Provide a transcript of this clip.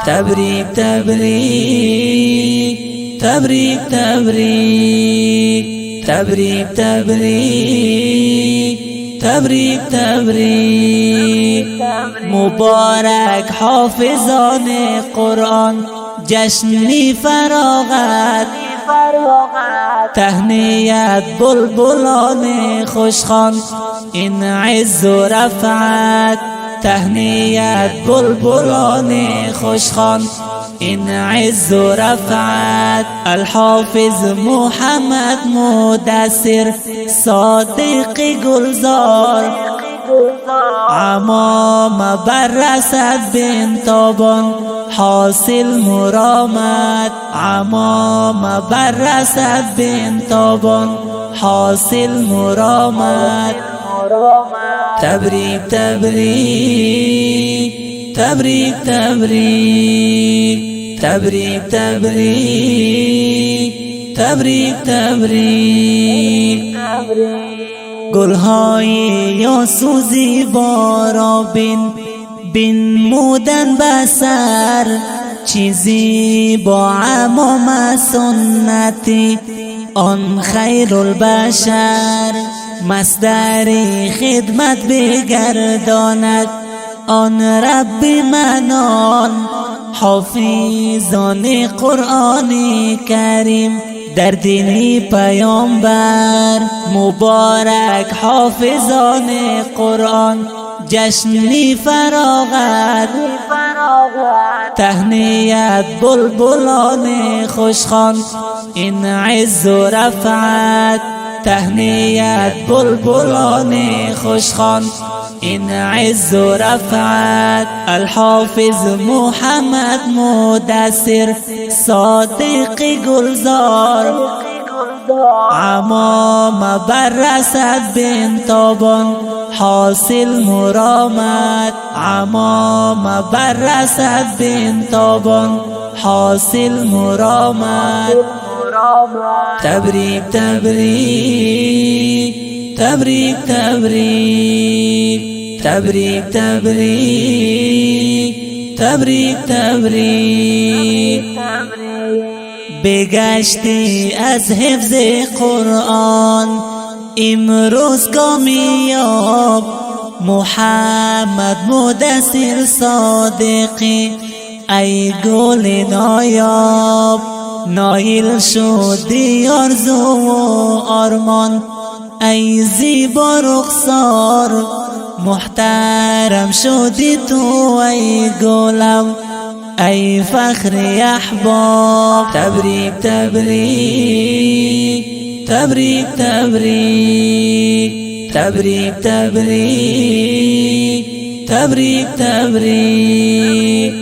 تبریک تبریک تبریک تبریک تبریک تبریک تبریک تبریک مبارک حافظان قرآن، جشنی فراغت تهنیت بلبلان خوشخوان، این عز و رفعت تهنیت بلبلان خوشخوان، این عز و رفعت. الحافظ محمد مدثر صادق گلزار، عمام بررسد بن تابان حاصل مرامت، عمام بررسد بن تابان حاصل مرامت. تبریک تبریک تبریک تبریک تبریک تبریک تبریک تبریک. گلهای یاسوزی بارا بین مودن بسر، چیزی با عمام سنتی آن خیر البشر. مصدر خدمت بگرداند آن رب منان، حافظان قرآن کریم در دین پیامبر. مبارک حافظان قرآن، جشنی فراغت تهنیت بلبلان خوشخوان، این عز و رفعت تهنیت بلبلان خوشخوان، این عز و رفعت. الحافظ محمد مدثر صادق گلزار، عمام بررسد بن تابان حاصل مرامت، عمام بررسد بن تابان حاصل مرامت. تبریک تبریک تبریک تبریک تبریک تبریک تبریک تبریک. بگشتی از حفظ قرآن امروز کامیاب، محمد مدثر صادقی ای گل نایاب. نایل شدی آرزو و آرمان ای زیبا رخسار، محترم شدی تو ای گلم ای فخر احباب. تبریک تبریک تبریک تبریک تبریک تبریک تبریک تبریک.